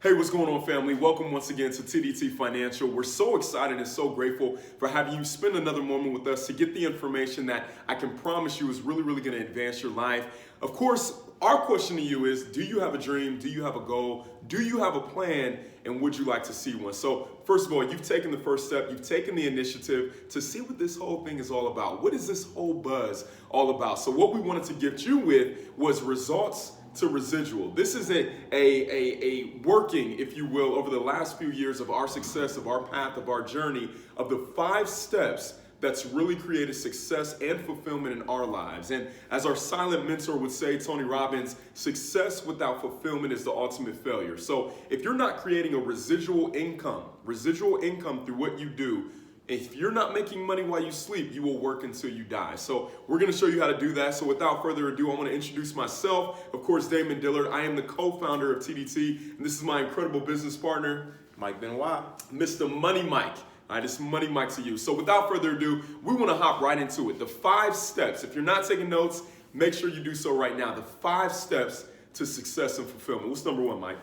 Hey, what's going on, family? Welcome once again to TDT Financial. We're so excited and so grateful for having you spend another moment with us to get the information that I can promise you is really going to advance your life. Of course, our question to you is, do you have a dream? Do you have a goal? Do you have a plan? And would you like to see one? So first of all, you've taken the first step. You've taken the initiative to see what this whole thing is all about. What is this whole buzz all about? So what we wanted to gift you with was results to residual. This is a working, if you will, over the last few years of our success, of our path, of our journey, of the 5 steps that's really created success and fulfillment in our lives. And as our silent mentor would say, Tony Robbins, success without fulfillment is the ultimate failure. So if you're not creating a residual income through what you do, if you're not making money while you sleep, you will work until you die. So we're going to show you how to do that. So without further ado, I want to introduce myself. Of course, Damon Dillard. I am the co-founder of TDT, and this is my incredible business partner, Mike Benoit. Mr. Money Mike. All right, it's Money Mike to you. So without further ado, we want to hop right into it. The 5 steps. If you're not taking notes, make sure you do so right now. The 5 steps to success and fulfillment. What's number 1, Mike?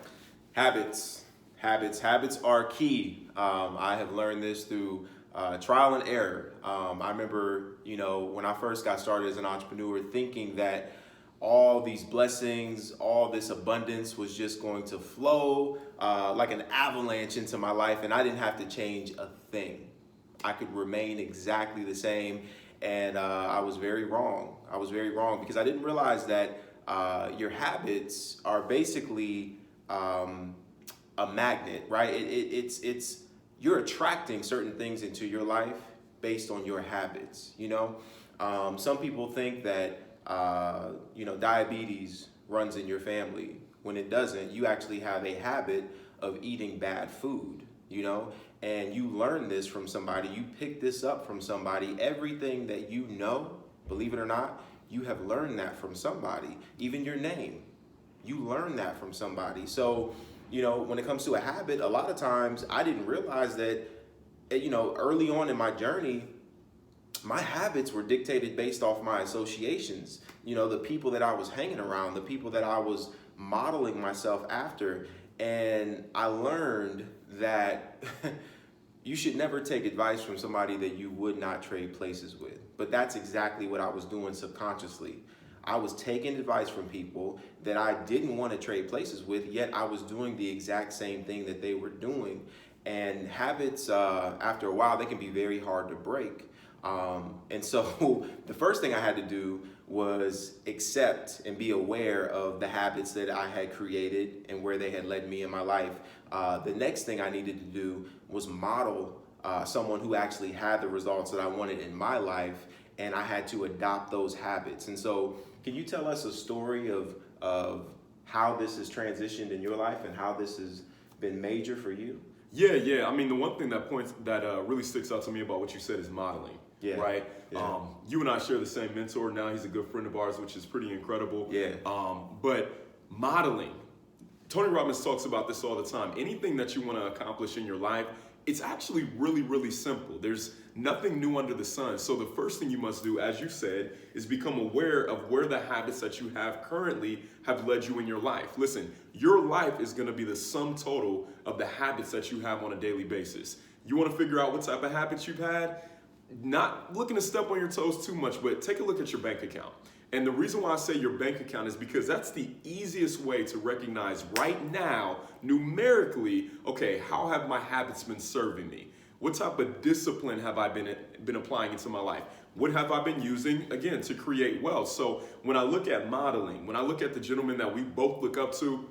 Habits. Habits are key. I have learned this through trial and error. I remember, when I first got started as an entrepreneur, thinking that all these blessings, all this abundance was just going to flow like an avalanche into my life, and I didn't have to change a thing. I could remain exactly the same, and I was very wrong. I was very wrong because I didn't realize that your habits are basically a magnet, right? It's you're attracting certain things into your life based on your habits. Some people think that diabetes runs in your family. When it doesn't, you actually have a habit of eating bad food, and you learn this from somebody, you pick this up from somebody. Everything that you know, believe it or not, you have learned that from somebody. Even your name, you learn that from somebody. So, when it comes to a habit, a lot of times I didn't realize that, early on in my journey, my habits were dictated based off my associations, the people that I was hanging around, the people that I was modeling myself after. And I learned that you should never take advice from somebody that you would not trade places with. But that's exactly what I was doing subconsciously. I was taking advice from people that I didn't want to trade places with, yet I was doing the exact same thing that they were doing. And habits, after a while, they can be very hard to break. And so the first thing I had to do was accept and be aware of the habits that I had created and where they had led me in my life. The next thing I needed to do was model someone who actually had the results that I wanted in my life, and I had to adopt those habits. And so can you tell us a story of how this has transitioned in your life and how this has been major for you? Yeah. I mean, the one thing that really sticks out to me about what you said is modeling. Yeah. Right. Yeah. You and I share the same mentor. Now he's a good friend of ours, which is pretty incredible. Yeah. But modeling, Tony Robbins talks about this all the time. Anything that you want to accomplish in your life, it's actually really simple. There's nothing new under the sun. So the first thing you must do, as you said, is become aware of where the habits that you have currently have led you in your life. Listen, your life is going to be the sum total of the habits that you have on a daily basis. You want to figure out what type of habits you've had? Not looking to step on your toes too much, but take a look at your bank account. And the reason why I say your bank account is because that's the easiest way to recognize right now, numerically, okay, how have my habits been serving me? What type of discipline have I been applying into my life? What have I been using, again, to create wealth? So when I look at modeling, when I look at the gentleman that we both look up to,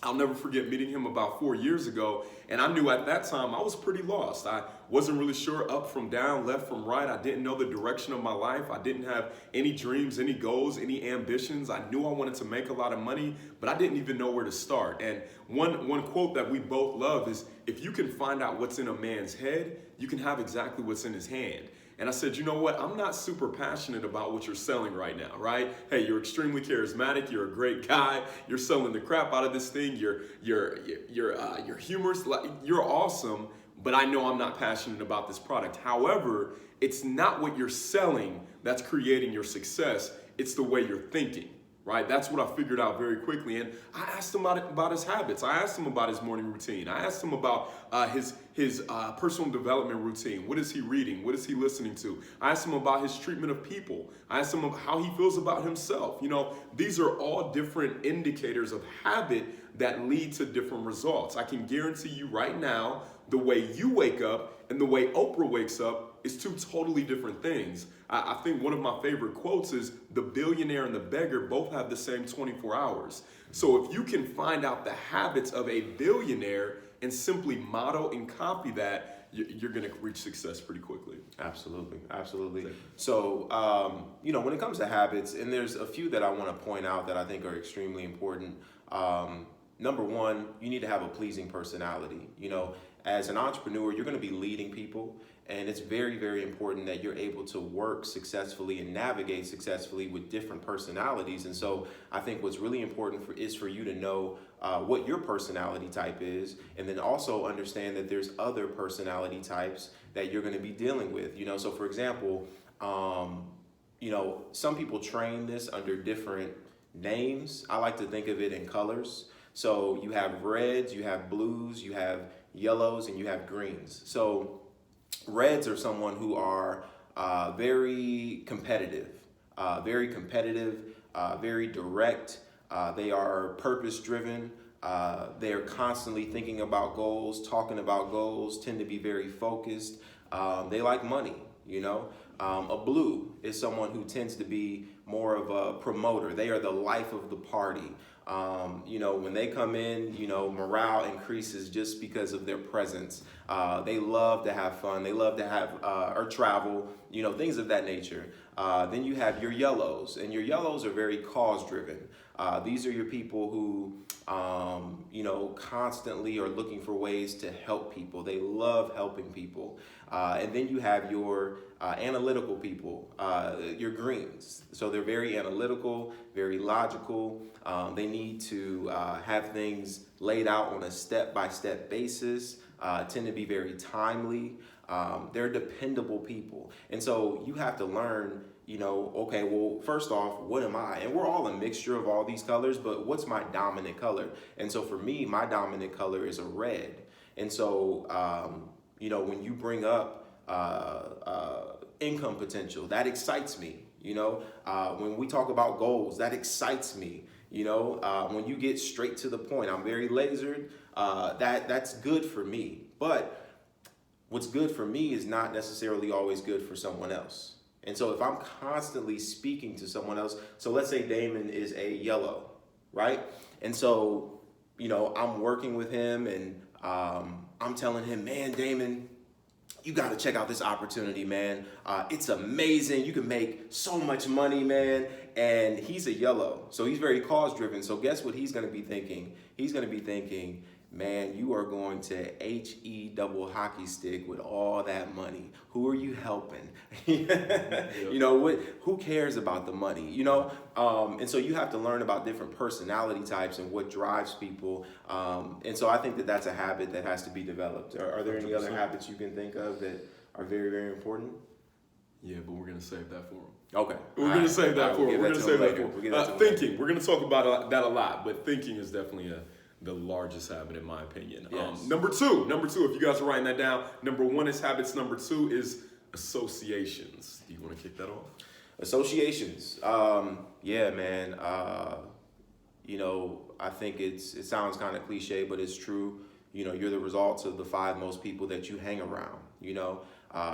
I'll never forget meeting him about 4 years ago, and I knew at that time I was pretty lost. I wasn't really sure up from down, left from right. I didn't know the direction of my life. I didn't have any dreams, any goals, any ambitions. I knew I wanted to make a lot of money, but I didn't even know where to start. And one quote that we both love is, if you can find out what's in a man's head, you can have exactly what's in his hand. And I said, you know what? I'm not super passionate about what you're selling right now, right? Hey, you're extremely charismatic. You're a great guy. You're selling the crap out of this thing. You're humorous. You're awesome. But I know I'm not passionate about this product. However, it's not what you're selling that's creating your success. It's the way you're thinking. right? That's what I figured out very quickly. And I asked him about his habits. I asked him about his morning routine. I asked him about his personal development routine. What is he reading? What is he listening to? I asked him about his treatment of people. I asked him how he feels about himself. You know, these are all different indicators of habit that lead to different results. I can guarantee you right now, the way you wake up and the way Oprah wakes up is two totally different things. I think one of my favorite quotes is, the billionaire and the beggar both have the same 24 hours. So if you can find out the habits of a billionaire and simply model and copy that, you're going to reach success pretty quickly. Absolutely, absolutely. So, when it comes to habits, and there's a few that I want to point out that I think are extremely important. Number one, you need to have a pleasing personality. As an entrepreneur, you're going to be leading people, and it's very, very important that you're able to work successfully and navigate successfully with different personalities. And so I think what's really important is for you to know what your personality type is, and then also understand that there's other personality types that you're going to be dealing with. So for example, some people train this under different names. I like to think of it in colors. So you have reds, you have blues, you have yellows, and you have greens. So reds are someone who are very competitive, very direct. They are purpose-driven. They are constantly thinking about goals, talking about goals, tend to be very focused. They like money, A blue is someone who tends to be more of a promoter. They are the life of the party. When they come in, morale increases just because of their presence. They love to have fun. They love to have or travel, things of that nature. Then you have your yellows, and your yellows are very cause-driven. These are your people who, constantly are looking for ways to help people. They love helping people. And then you have your analytical people, your greens. So they're very analytical, very logical. They need to have things laid out on a step-by-step basis, tend to be very timely. They're dependable people. And so you have to learn, okay, well, first off, what am I? And we're all a mixture of all these colors, but what's my dominant color? And so for me, my dominant color is a red. And so, when you bring up income potential, that excites me. When we talk about goals, that excites me. When you get straight to the point, I'm very lasered. That's good for me. But what's good for me is not necessarily always good for someone else. And so if I'm constantly speaking to someone else, so let's say Damon is a yellow, right? And so, I'm working with him, and I'm telling him, man, Damon, you got to check out this opportunity, man. It's amazing. You can make so much money, man. And he's a yellow, so he's very cause-driven. So guess what he's going to be thinking? He's going to be thinking, man, you are going to HE double hockey stick with all that money. Who are you helping? Who cares about the money? And so you have to learn about different personality types and what drives people. And so I think that that's a habit that has to be developed. Are there any 100%. Other habits you can think of that are very, very important? Yeah, but we're going to save that for them. Okay. We're going to save that for them. We're going to save that for them. Thinking. We're going to talk about that a lot, but thinking is definitely the largest habit, in my opinion. Yes. Number two, if you guys are writing that down, number one is habits. Number two is associations. Do you want to kick that off? Associations. Yeah, man. I think it sounds kind of cliche, but it's true. You're the results of the 5 most people that you hang around.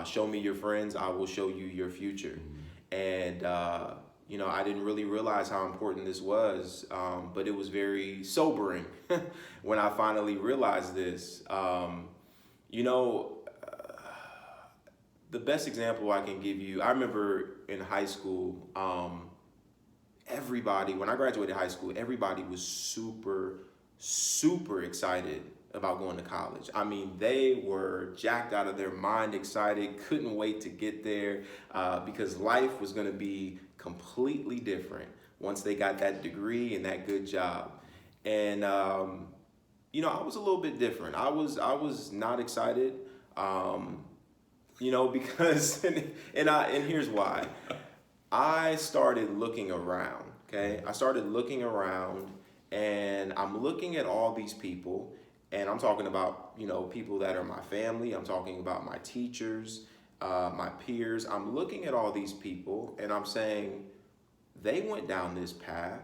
Show me your friends, I will show you your future. Mm-hmm. And, I didn't really realize how important this was, but it was very sobering when I finally realized this. The best example I can give you, I remember in high school, when I graduated high school, everybody was super, super excited about going to college. I mean, they were jacked out of their mind, excited, couldn't wait to get there because life was going to be completely different once they got that degree and that good job. And I was a little bit different. I was not excited, because and here's why. I started looking around. Okay, I started looking around, and I'm looking at all these people, and I'm talking about, people that are my family. I'm talking about my teachers, my peers. I'm looking at all these people, and I'm saying, they went down this path.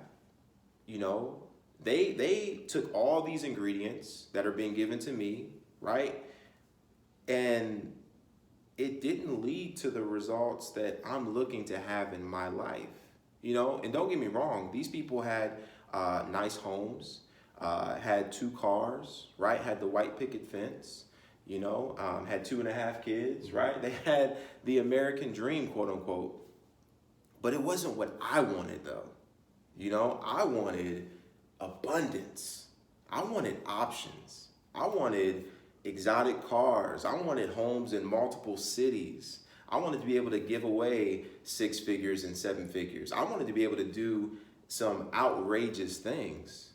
You know, they took all these ingredients that are being given to me, right? And it didn't lead to the results that I'm looking to have in my life. And don't get me wrong, these people had nice homes, had 2 cars, right? Had the white picket fence, had 2.5 kids, right? They had the American dream, quote unquote. But it wasn't what I wanted, though. I wanted abundance. I wanted options. I wanted exotic cars. I wanted homes in multiple cities. I wanted to be able to give away 6 figures and 7 figures. I wanted to be able to do some outrageous things.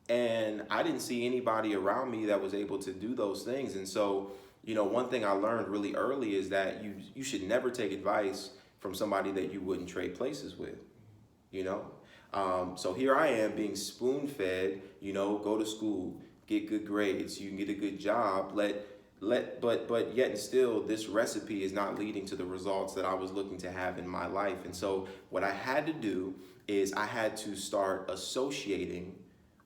And I didn't see anybody around me that was able to do those things. And so, one thing I learned really early is that you should never take advice from somebody that you wouldn't trade places with, So here I am being spoon-fed, go to school, get good grades, you can get a good job, but yet and still this recipe is not leading to the results that I was looking to have in my life. And so what I had to do is I had to start associating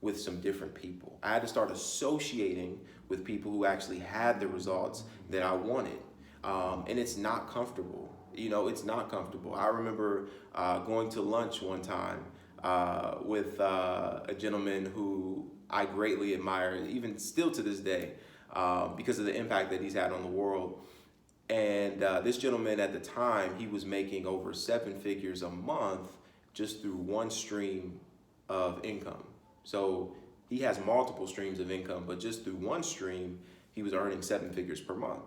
with some different people. I had to start associating with people who actually had the results that I wanted. And it's not comfortable. It's not comfortable. I remember going to lunch one time with a gentleman who I greatly admire, even still to this day, because of the impact that he's had on the world. And this gentleman at the time, he was making over 7 figures a month just through one stream of income. So he has multiple streams of income, but just through one stream, he was earning 7 figures per month.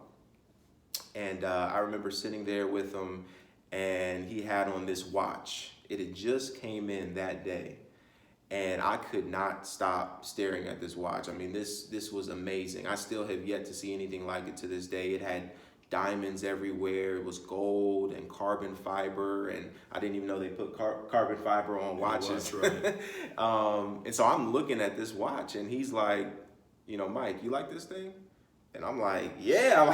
And I remember sitting there with him, and he had on this watch. It had just came in that day, and I could not stop staring at this watch. I mean, this was amazing. I still have yet to see anything like it to this day. It had diamonds everywhere. It was gold and carbon fiber, and I didn't even know they put carbon fiber on watches. Right. And so I'm looking at this watch, and he's like, Mike, you like this thing? And I'm like, yeah, I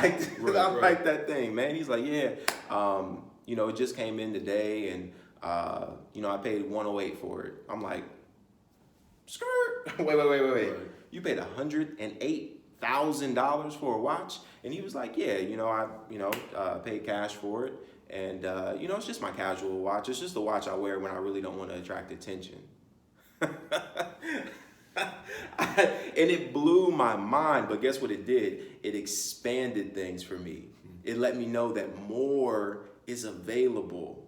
like that thing, man. He's like, yeah, it just came in today, and I paid $108 for it. I'm like, skirt. Wait. Right. You paid $108,000 for a watch? And he was like, yeah, I paid cash for it, and it's just my casual watch. It's just a watch I wear when I really don't want to attract attention. And it blew my mind, but guess what it did? It expanded things for me. It let me know that more is available.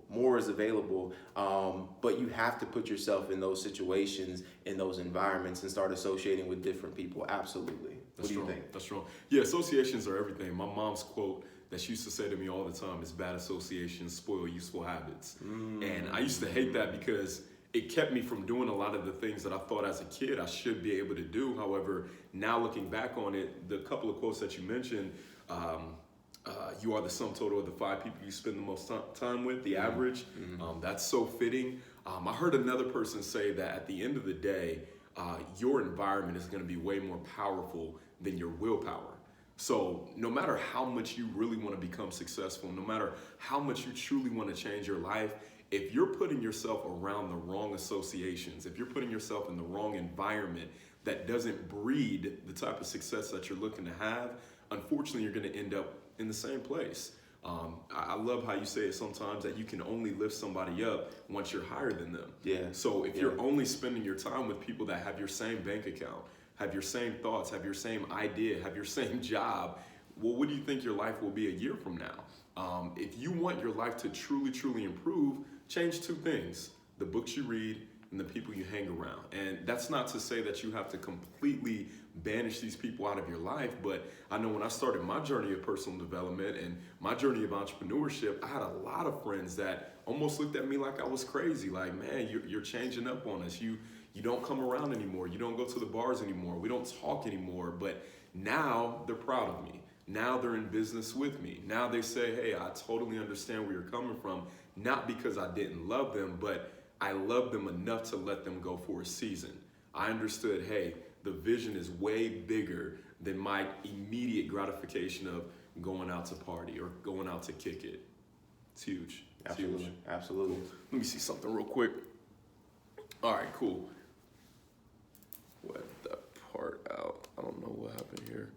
But you have to put yourself in those situations, in those environments, and start associating with different people. Absolutely. What do you think? That's strong. Yeah, associations are everything. My mom's quote that she used to say to me all the time is, bad associations spoil useful habits. And I used to hate that because it kept me from doing a lot of the things that I thought as a kid I should be able to do. However, now looking back on it, the couple of quotes that you mentioned, you are the sum total of the 5 people you spend the most time with, the average. That's so fitting. I heard another person say that at the end of the day, your environment is going to be way more powerful than your willpower. So no matter how much you really want to become successful, no matter how much you truly want to change your life, if you're putting yourself around the wrong associations, if you're putting yourself in the wrong environment that doesn't breed the type of success that you're looking to have, unfortunately, you're going to end up in the same place. I love how you say it sometimes that you can only lift somebody up once you're higher than them. Yeah. So if you're only spending your time with people that have your same bank account, have your same thoughts, have your same idea, have your same job, well, what do you think your life will be a year from now? If you want your life to truly, truly improve, change 2 things: the books you read and the people you hang around. And that's not to say that you have to completely banish these people out of your life, but I know when I started my journey of personal development and my journey of entrepreneurship, I had a lot of friends that almost looked at me like I was crazy. Like, man, you're changing up on us. You don't come around anymore. You don't go to the bars anymore. We don't talk anymore. But now they're proud of me. Now they're in business with me. Now they say, hey, I totally understand where you're coming from. Not because I didn't love them, but I loved them enough to let them go for a season. I understood, hey, the vision is way bigger than my immediate gratification of going out to party or going out to kick it. It's huge. It's Absolutely. huge. Absolutely. Let me see something real quick. All right, cool. Wipe that part out. I don't know what happened here.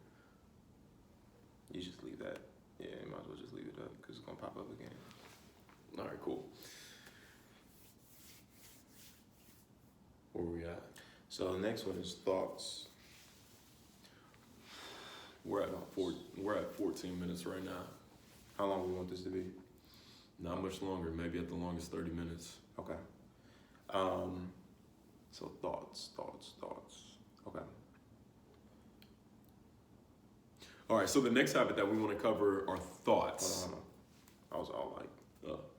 You just leave that. Yeah, you might as well just leave it up because it's going to pop up again. All right, cool. Where we at? So the next one is thoughts. We're at 14 minutes right now. How long do we want this to be? Not much longer. Maybe at the longest 30 minutes. Okay. So thoughts. Okay. All right. So the next habit that we want to cover are thoughts. Hold on. I was all like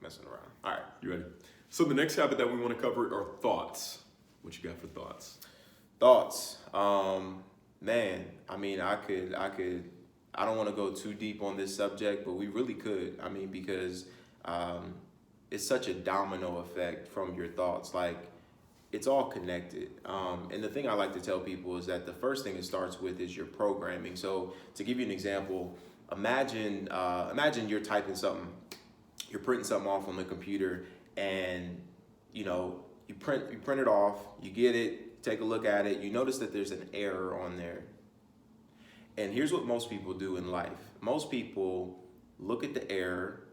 messing around. All right. You ready? So the next habit that we want to cover are thoughts. What you got for thoughts? Thoughts. Man, I mean, I don't want to go too deep on this subject, but we really could. I mean, because it's such a domino effect from your thoughts. Like, it's all connected. And the thing I like to tell people is that the first thing it starts with is your programming. So to give you an example, imagine you're typing something, you're printing something off on the computer, and you print it off, you get it, take a look at it, you notice that there's an error on there. And here's what most people do in life. Most people look at the error,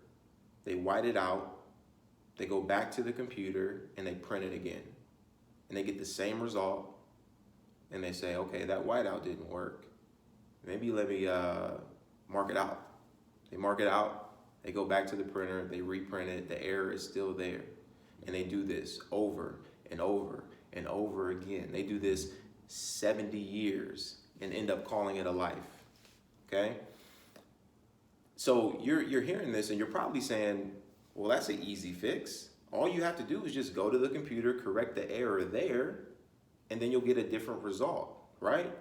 they white it out, they go back to the computer, and they print it again. And they get the same result, and they say, okay, that whiteout didn't work. Maybe let me mark it out. They mark it out, they go back to the printer, they reprint it, the error is still there. And they do this over and over and over again. They do this 70 years and end up calling it a life, okay? So you're hearing this and you're probably saying, well, that's an easy fix. All you have to do is just go to the computer, correct the error there, and then you'll get a different result, right?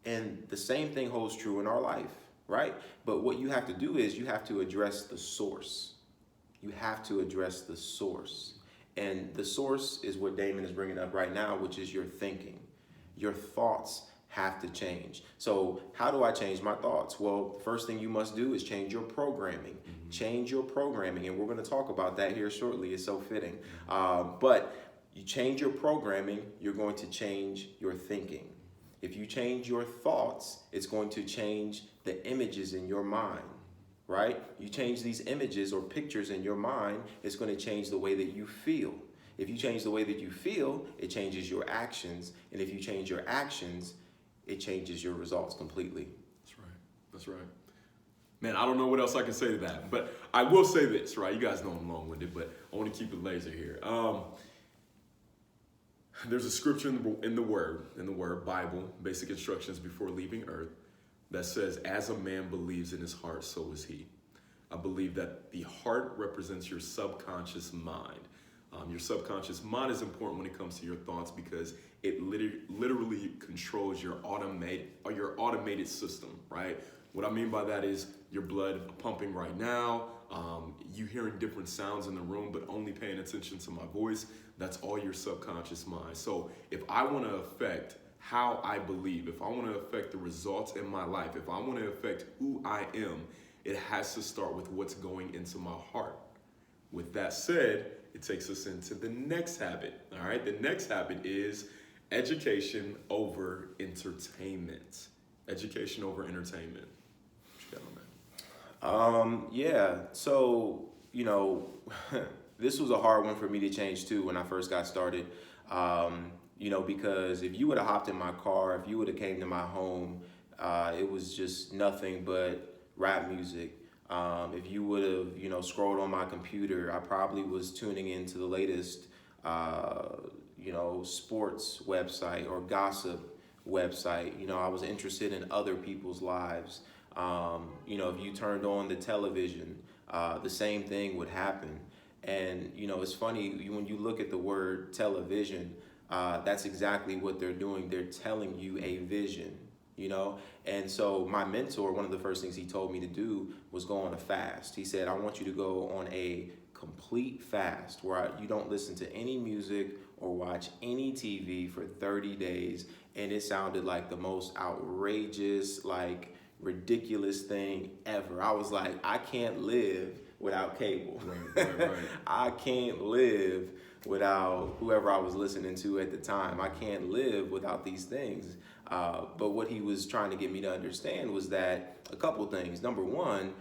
And the same thing holds true in our life, right? But what you have to do is you have to address the source. You have to address the source. And the source is what Damon is bringing up right now, which is your thinking. Your thoughts have to change. So how do I change my thoughts? Well, first thing you must do is change your programming. Mm-hmm. Change your programming. And we're going to talk about that here shortly. It's so fitting. But you change your programming, you're going to change your thinking. If you change your thoughts, it's going to change the images in your mind. Right? You change these images or pictures in your mind, it's going to change the way that you feel. If you change the way that you feel, it changes your actions. And if you change your actions, it changes your results completely. That's right. That's right. Man, I don't know what else I can say to that. But I will say this, right? You guys know I'm long-winded, but I want to keep it laser here. There's a scripture in the Word, Bible, basic instructions before leaving earth, that says, as a man believes in his heart, so is he. I believe that the heart represents your subconscious mind. Your subconscious mind is important when it comes to your thoughts because it literally controls your automated system, right? What I mean by that is your blood pumping right now, you hearing different sounds in the room, but only paying attention to my voice. That's all your subconscious mind. So if I want to affect how I believe, if I want to affect the results in my life, if I want to affect who I am, it has to start with what's going into my heart. With that said, it takes us into the next habit. All right, the next habit is education over entertainment. Education over entertainment. What you got on that? Yeah. So, this was a hard one for me to change too when I first got started. Because if you would have hopped in my car, if you would have came to my home, it was just nothing but rap music. If you would have, scrolled on my computer, I probably was tuning into the latest, sports website or gossip website. I was interested in other people's lives. If you turned on the television, the same thing would happen. And, it's funny, when you look at the word television, that's exactly what they're doing. They're telling you a vision, And so my mentor, one of the first things he told me to do was go on a fast. He said, I want you to go on a complete fast where you don't listen to any music or watch any TV for 30 days. And it sounded like the most outrageous, like ridiculous thing ever. I was like, I can't live without cable. Right. I can't live without whoever I was listening to at the time. I can't live without these things. But what he was trying to get me to understand was that a couple things. Number one,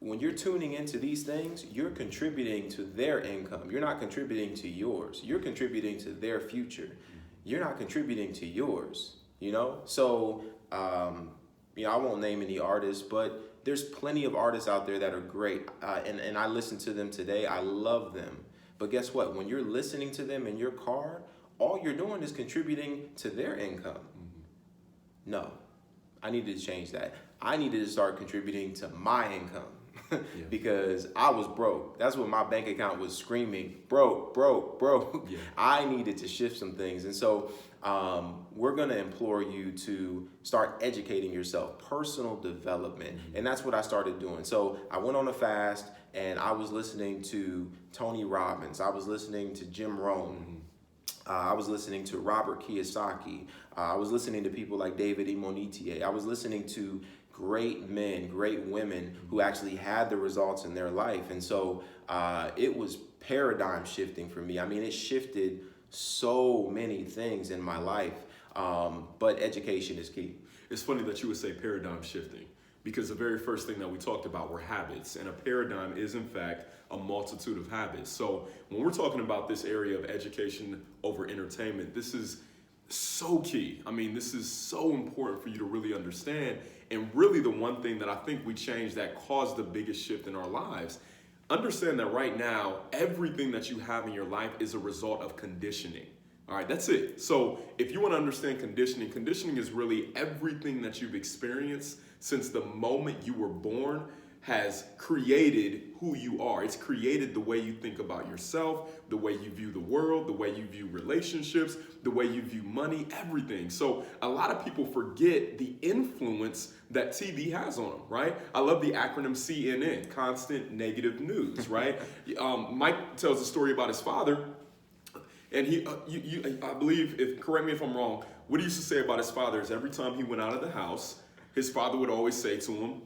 when you're tuning into these things, you're contributing to their income. You're not contributing to yours. You're contributing to their future. You're not contributing to yours, you know? So, you know, I won't name any artists, but there's plenty of artists out there that are great. And I listen to them today. I love them. But guess what? When you're listening to them in your car, all you're doing is contributing to their income. No, I needed to change that. I needed to start contributing to my income. Because I was broke. That's what my bank account was screaming, broke. Yeah. I needed to shift some things. And so we're going to implore you to start educating yourself, personal development. And that's what I started doing. So I went on a fast and I was listening to Tony Robbins. I was listening to Jim Rohn. I was listening to Robert Kiyosaki. I was listening to people like David Imonitie. I was listening to great men, great women who actually had the results in their life. And so it was paradigm shifting for me. I mean, it shifted so many things in my life, but education is key. It's funny that you would say paradigm shifting, because the very first thing that we talked about were habits, and a paradigm is in fact a multitude of habits. So when we're talking about this area of education over entertainment, this is so key. I mean, this is so important for you to really understand. And really the one thing that I think we changed that caused the biggest shift in our lives, understand that right now, everything that you have in your life is a result of conditioning. All right, that's it. So if you want to understand conditioning, conditioning is really everything that you've experienced since the moment you were born has created who you are. It's created the way you think about yourself, the way you view the world, the way you view relationships, the way you view money, everything. So a lot of people forget the influence that TV has on them, right? I love the acronym CNN, constant negative news, right? Mike tells a story about his father, and I believe, correct me if I'm wrong, what he used to say about his father is every time he went out of the house, his father would always say to him,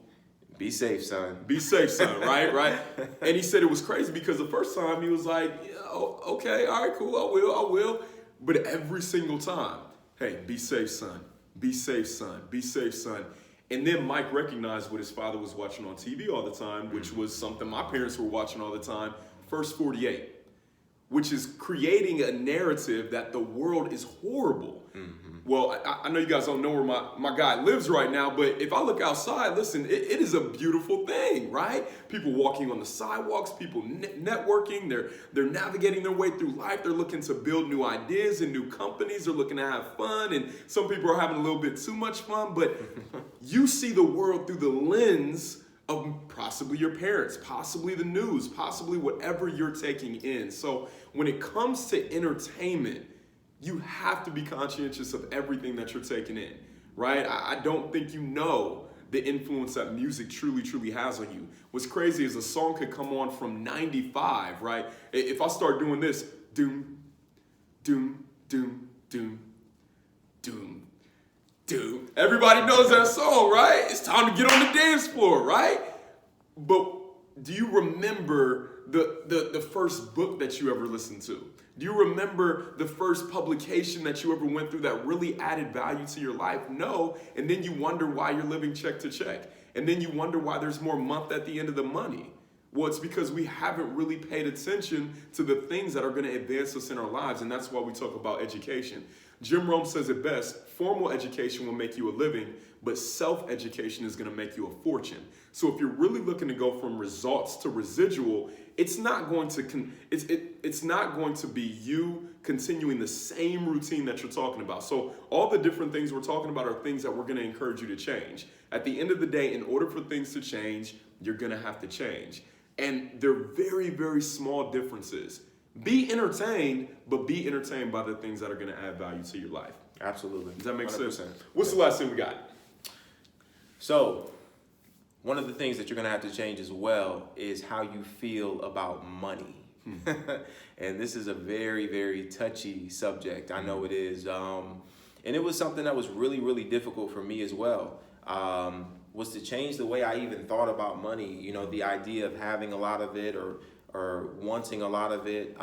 be safe, son. Be safe, son, right? And he said it was crazy because the first time he was like, okay, all right, cool, I will. But every single time, hey, be safe, son. Be safe, son. Be safe, son. And then Mike recognized what his father was watching on TV all the time, which was something my parents were watching all the time, First 48, which is creating a narrative that the world is horrible. Well, I know you guys don't know where my guy lives right now, but if I look outside, listen, it is a beautiful thing, right? People walking on the sidewalks, people networking, they're navigating their way through life. They're looking to build new ideas and new companies. They're looking to have fun, and some people are having a little bit too much fun, but you see the world through the lens of possibly your parents, possibly the news, possibly whatever you're taking in. So when it comes to entertainment, you have to be conscientious of everything that you're taking in, right? I don't think you know the influence that music truly has on you. What's crazy is a song could come on from 95, right? If I start doing this, doom, doom, doom, doom, doom, doom. Everybody knows that song, right? It's time to get on the dance floor, right? But do you remember the first book that you ever listened to? Do you remember the first publication that you ever went through that really added value to your life? No. And then you wonder why you're living check to check. And then you wonder why there's more month at the end of the money. Well, it's because we haven't really paid attention to the things that are going to advance us in our lives. And that's why we talk about education. Jim Rohn says it best, formal education will make you a living, but self-education is going to make you a fortune. So if you're really looking to go from results to residual, it's not going to be you continuing the same routine that you're talking about. So all the different things we're talking about are things that we're going to encourage you to change. At the end of the day, in order for things to change, you're going to have to change. And they're very, very small differences. Be entertained, but be entertained by the things that are going to add value to your life. Absolutely. Does that make 100%. sense? What's the last thing we got? So, one of the things that you're going to have to change as well is how you feel about money. And this is a very, very touchy subject. I know it is. And it was something that was really, really difficult for me as well. Was to change the way I even thought about money. You know, the idea of having a lot of it or wanting a lot of it.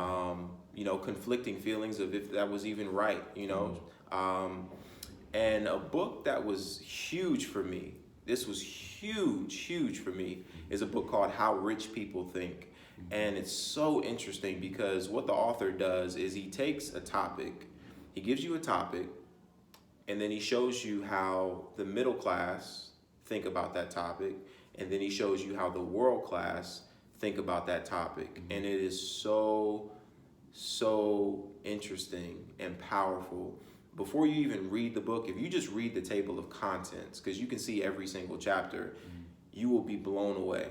You know, conflicting feelings of if that was even right. You know, and a book that was huge for me. This was huge for me. Is a book called How Rich People Think. And it's so interesting because what the author does is he takes a topic, he gives you a topic, and then he shows you how the middle class think about that topic, and then he shows you how the world class think about that topic. And it is so interesting and powerful. Before you even read the book, if you just read the table of contents, because you can see every single chapter, you will be blown away.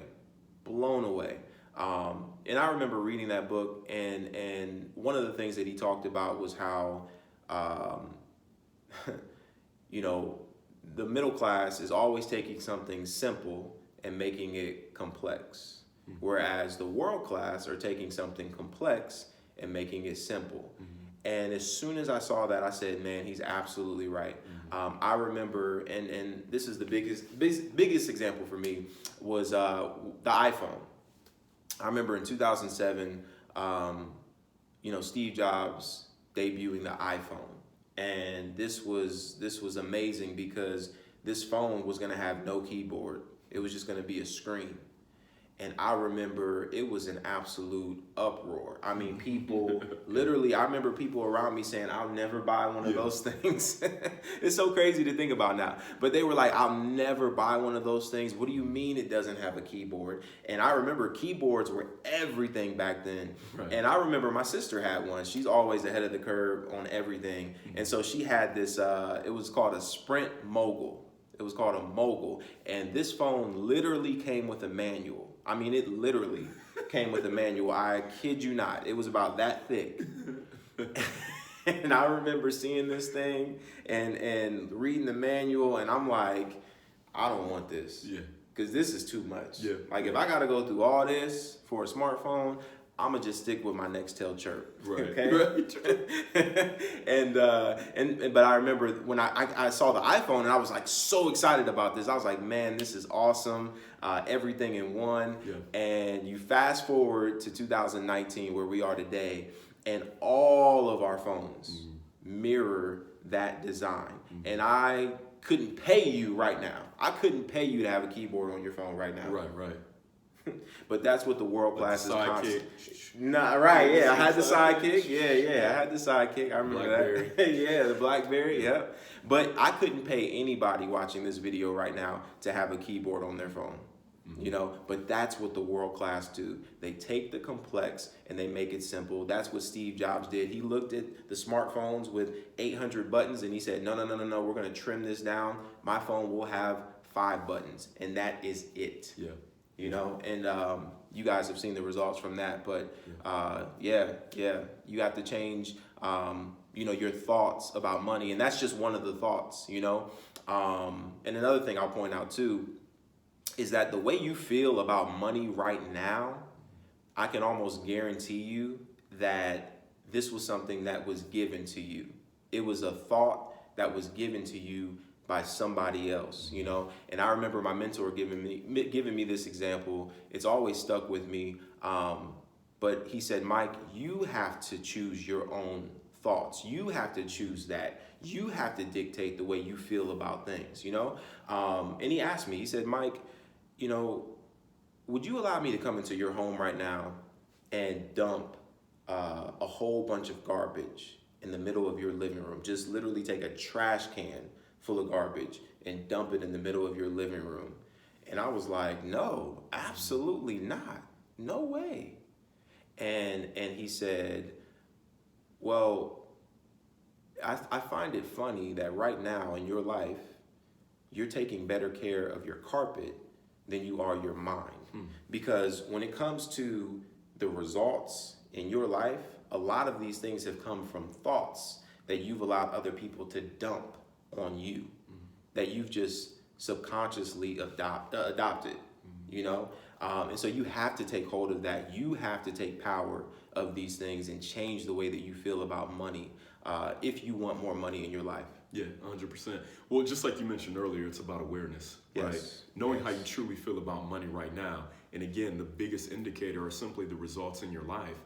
And I remember reading that book, and one of the things that he talked about was how, you know, the middle class is always taking something simple and making it complex, whereas the world class are taking something complex and making it simple. And as soon as I saw that, I said, man, he's absolutely right. I remember, and this is the biggest example for me, was the iPhone. I remember in 2007, you know, Steve Jobs debuting the iPhone. And this was amazing because this phone was gonna have no keyboard. It was just gonna be a screen. And I remember it was an absolute uproar. I mean, people literally, I remember people around me saying, I'll never buy one of those things. It's so crazy to think about now. But they were like, I'll never buy one of those things. What do you mean it doesn't have a keyboard? And I remember keyboards were everything back then. Right. And I remember my sister had one. She's always ahead of the curve on everything. And so she had this, it was called a Sprint Mogul. It was called a Mogul. And this phone literally came with a manual. I mean, it literally came with a manual. I kid you not. It was about that thick. And I remember seeing this thing and reading the manual, and I'm like, I don't want this. Yeah. Because this is too much. Yeah. Like, if I got to go through all this for a smartphone, I'm going to just stick with my Nextel chirp. Right. Okay? Right. But I remember when I saw the iPhone, and I was like so excited about this. I was like, man, this is awesome. Everything in one. Yeah. And you fast forward to 2019 where we are today, and all of our phones mirror that design. And I couldn't pay you right now. I couldn't pay you to have a keyboard on your phone right now. Right. But that's what the world class is constant. Nah, right, yeah. I had the sidekick. Yeah. I had the sidekick. I remember that. Yeah, the BlackBerry, yeah. But I couldn't pay anybody watching this video right now to have a keyboard on their phone. You know, but that's what the world class do. They take the complex and they make it simple. That's what Steve Jobs did. He looked at the smartphones with 800 buttons and he said, no, we're going to trim this down. My phone will have 5 buttons, and that is it. Yeah. You know, and you guys have seen the results from that, but you have to change, you know, your thoughts about money, and that's just one of the thoughts, you know. And another thing I'll point out too is that the way you feel about money right now, I can almost guarantee you that this was something that was given to you. It was a thought that was given to you by somebody else, you know. And I remember my mentor giving me this example. It's always stuck with me. But he said, Mike, you have to choose your own thoughts. You have to choose that. You have to dictate the way you feel about things, you know. And he asked me, he said, Mike, you know, would you allow me to come into your home right now and dump a whole bunch of garbage in the middle of your living room? Just literally take a trash can full of garbage and dump it in the middle of your living room. And I was like, no, absolutely not. No way. And he said, well, I find it funny that right now in your life, you're taking better care of your carpet than you are your mind. Because when it comes to the results in your life, a lot of these things have come from thoughts that you've allowed other people to dump on you, that you've just subconsciously adopted, you know? And so you have to take hold of that. You have to take power of these things and change the way that you feel about money if you want more money in your life. Yeah, 100%. Well, just like you mentioned earlier, it's about awareness, right? Yes. Knowing how you truly feel about money right now. And again, the biggest indicator are simply the results in your life.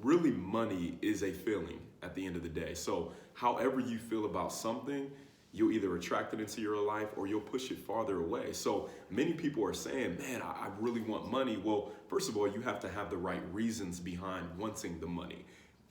Really, money is a feeling at the end of the day. So however you feel about something, you'll either attract it into your life or you'll push it farther away. So many people are saying, man, I really want money. Well, first of all, you have to have the right reasons behind wanting the money.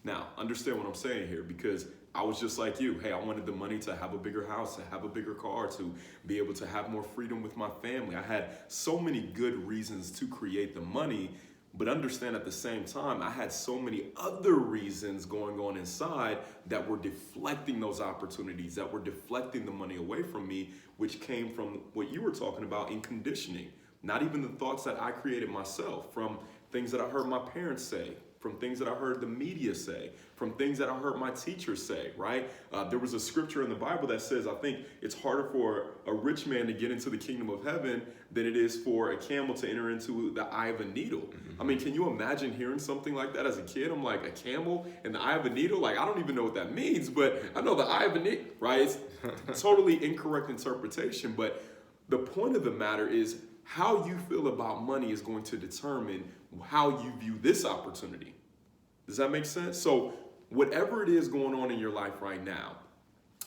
Now, understand what I'm saying here, because I was just like you. Hey, I wanted the money to have a bigger house, to have a bigger car, to be able to have more freedom with my family. I had so many good reasons to create the money, but understand at the same time, I had so many other reasons going on inside that were deflecting those opportunities, that were deflecting the money away from me, which came from what you were talking about in conditioning. Not even the thoughts that I created myself, from things that I heard my parents say, from things that I heard the media say, from things that I heard my teachers say, right? There was a scripture in the Bible that says, I think it's harder for a rich man to get into the kingdom of heaven than it is for a camel to enter into the eye of a needle. Mm-hmm. I mean, can you imagine hearing something like that as a kid? I'm like, a camel in the eye of a needle? Like, I don't even know what that means, but I know the eye of a needle, right? It's totally incorrect interpretation, but the point of the matter is how you feel about money is going to determine how you view this opportunity. Does that make sense? So whatever it is going on in your life right now,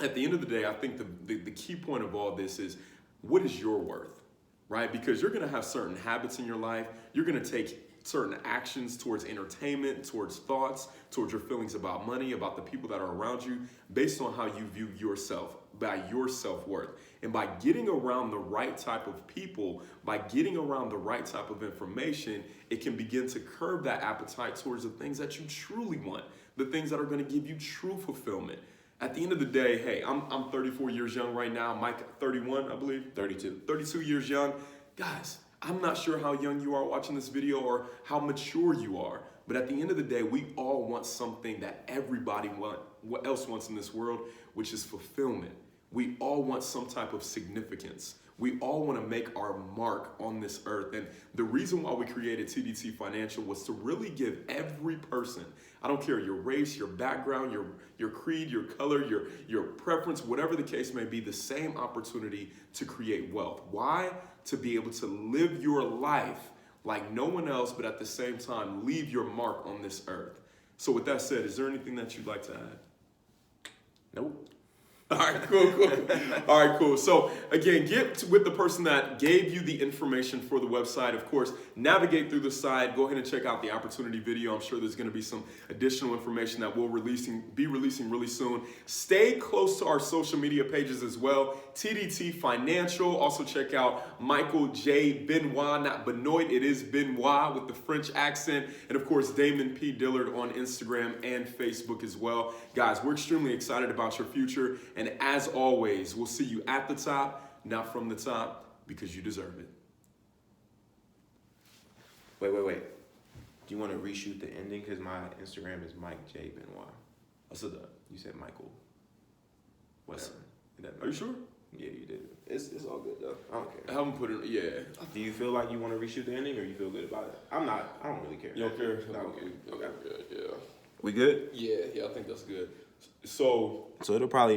at the end of the day, I think the key point of all this is, what is your worth, right? Because you're going to have certain habits in your life. You're going to take certain actions towards entertainment, towards thoughts, towards your feelings about money, about the people that are around you, based on how you view yourself, by your self-worth. And by getting around the right type of people, by getting around the right type of information, it can begin to curb that appetite towards the things that you truly want, the things that are going to give you true fulfillment. At the end of the day, hey, I'm 34 years young right now. Mike, 31, I believe? 32. 32 years young. Guys, I'm not sure how young you are watching this video or how mature you are, but at the end of the day, we all want something that everybody else wants in this world, which is fulfillment. We all want some type of significance. We all want to make our mark on this earth. And the reason why we created TDT Financial was to really give every person, I don't care your race, your background, your creed, your color, your preference, whatever the case may be, the same opportunity to create wealth. Why? To be able to live your life like no one else, but at the same time, leave your mark on this earth. So with that said, is there anything that you'd like to add? Nope. All right, cool. All right, cool. So again, get with the person that gave you the information for the website. Of course, navigate through the site. Go ahead and check out the opportunity video. I'm sure there's going to be some additional information that we'll be releasing really soon. Stay close to our social media pages as well. TDT Financial. Also check out Michael J. Benoit, not Benoit. It is Benoit with the French accent. And of course, Damon P. Dillard on Instagram and Facebook as well. Guys, we're extremely excited about your future. And as always, we'll see you at the top, not from the top, because you deserve it. Wait. Do you want to reshoot the ending? Because my Instagram is Mike J. Benoit. I said that. You said Michael. Whatever. Are you sure? Yeah, you did. It's all good, though. I don't care. I haven't put it, yeah. Do you feel like you want to reshoot the ending, or you feel good about it? I don't really care. You don't care? No, okay. Okay, good, yeah. We good? Yeah, I think that's good. So it'll probably